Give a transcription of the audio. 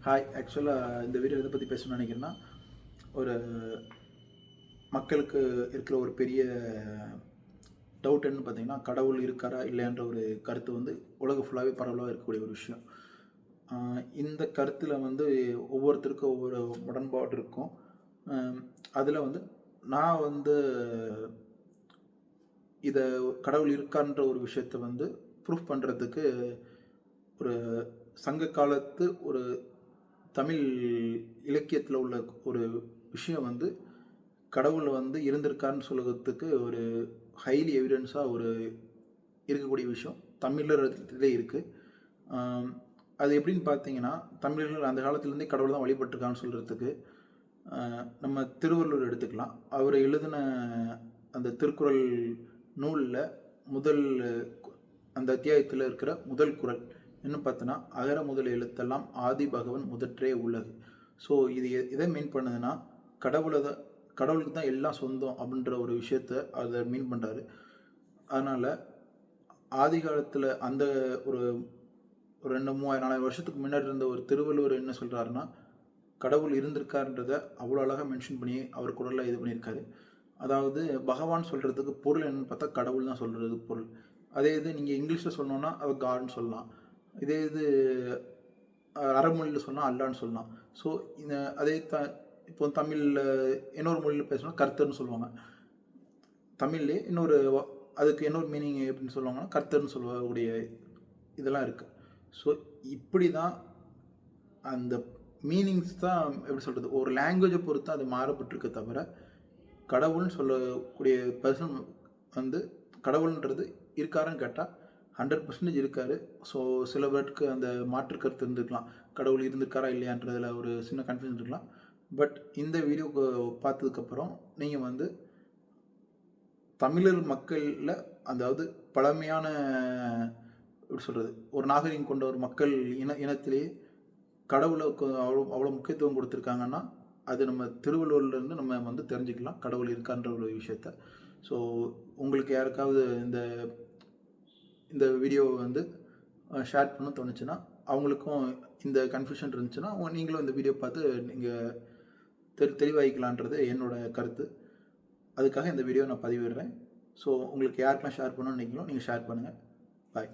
Hi. ஆக்சுவலாக இந்த video எதை பற்றி பேசணும்னு நினைக்கிறேன்னா, ஒரு மக்களுக்கு இருக்கிற ஒரு பெரிய டவுட் என்னன்னு பார்த்தீங்கன்னா, கடவுள் இருக்காரா இல்லையான்ற ஒரு கருத்து வந்து உலகம் ஃபுல்லாகவே பரவலாக இருக்கக்கூடிய ஒரு விஷயம். இந்த கருத்தில் வந்து ஒவ்வொருத்தருக்கும் ஒவ்வொரு உடன்பாடு இருக்கும். அதில் வந்து நான் வந்து இதை கடவுள் இருக்கான்ற ஒரு விஷயத்த வந்து ப்ரூஃப் பண்ணுறதுக்கு ஒரு சங்க காலத்து ஒரு தமிழ் இலக்கியத்தில் உள்ள ஒரு விஷயம் வந்து கடவுள் வந்து இருந்திருக்காருன்னு சொல்லுறதுக்கு ஒரு ஹைலி எவிடன்ஸாக ஒரு இருக்கக்கூடிய விஷயம் தமிழர்களே இருக்குது. அது எப்படின்னு பார்த்தீங்கன்னா, தமிழர்கள் அந்த காலத்துலேருந்தே கடவுள் தான் வழிபட்டிருக்கான்னு சொல்கிறதுக்கு நம்ம திருவள்ளுவர் எடுத்துக்கலாம். அவர் எழுதின அந்த திருக்குறள் நூலில் முதல் அந்த அத்தியாயத்தில் இருக்கிற முதல் குறள் என்ன பார்த்தோன்னா, அகர முதல் எழுத்தெல்லாம் ஆதி பகவன் முதற்றே உலகு. ஸோ இது எதை மீன் பண்ணுதுன்னா, கடவுளுக்கு தான் எல்லாம் சொந்தம் அப்படின்ற ஒரு விஷயத்த அதை மீன் பண்ணுறாரு. அதனால் ஆதி காலத்தில் அந்த ஒரு ஒரு 2,000-3,000-4,000 வருஷத்துக்கு முன்னாடி இருந்த ஒரு திருவள்ளுவர் என்ன சொல்கிறாருன்னா, கடவுள் இருந்திருக்காருன்றதை அவ்வளோ அழகாக மென்ஷன் பண்ணி அவர் குரலில் இது பண்ணியிருக்காரு. அதாவது பகவான் சொல்கிறதுக்கு பொருள் என்னன்னு பார்த்தா கடவுள் தான் சொல்கிறது பொருள். அதே இது நீங்கள் இங்கிலீஷில் சொல்லணுன்னா அது காட்னு சொல்லலாம். இதே இது அரபு சொன்னால் அல்லான்னு சொல்லலாம். ஸோ இந்த அதே இப்போ தமிழில் இன்னொரு மொழியில் பேசணும்னா கர்த்தர்னு சொல்லுவாங்க. தமிழ்லேயே அதுக்கு இன்னொரு மீனிங் எப்படின்னு சொல்லுவாங்கன்னா கர்த்தர்னு சொல்லக்கூடிய இதெல்லாம் இருக்குது. ஸோ இப்படி தான் அந்த மீனிங்ஸ் தான் எப்படி சொல்கிறது, ஒரு லாங்குவேஜை பொறுத்து அது மாறப்பட்டிருக்க தவிர கடவுள்னு சொல்லக்கூடிய பர்சன் வந்து கடவுள்ன்றது இருக்காருன்னு கேட்டால் 100% இருக்கார். ஸோ சில பேருக்கு அந்த மாற்று கருத்து இருந்துருக்கலாம், கடவுள் இருந்திருக்காரா இல்லையான்றதில் ஒரு சின்ன கன்ஃபியூஷன் இருக்கலாம். பட் இந்த வீடியோ பார்த்ததுக்கப்புறம் நீங்கள் வந்து தமிழர் மக்களில் அதாவது பழமையான எப்படி சொல்கிறது, ஒரு நாகரிகம் கொண்ட ஒரு மக்கள் இனத்திலேயே கடவுளுக்கு அவ்வளோ முக்கியத்துவம் கொடுத்துருக்காங்கன்னா அது நம்ம திருவள்ளுவர்லேருந்து நம்ம வந்து தெரிஞ்சுக்கலாம் கடவுள் இருக்கான்ற ஒரு விஷயத்த. ஸோ உங்களுக்கு யாருக்காவது இந்த இந்த வீடியோவை வந்து ஷேர் பண்ண தோணுச்சுன்னா, அவங்களுக்கும் இந்த கன்ஃபியூஷன் இருந்துச்சுன்னா நீங்களும் இந்த வீடியோ பார்த்து நீங்கள் தெளிவாகிக்கலான்றது என்னோடய கருத்து. அதுக்காக இந்த வீடியோ நான் பதிவிடுறேன். ஸோ உங்களுக்கு யாருக்கெல்லாம் ஷேர் பண்ணணும்னு நினைக்கிறீங்களோ நீங்கள் ஷேர் பண்ணுங்கள். பாய்.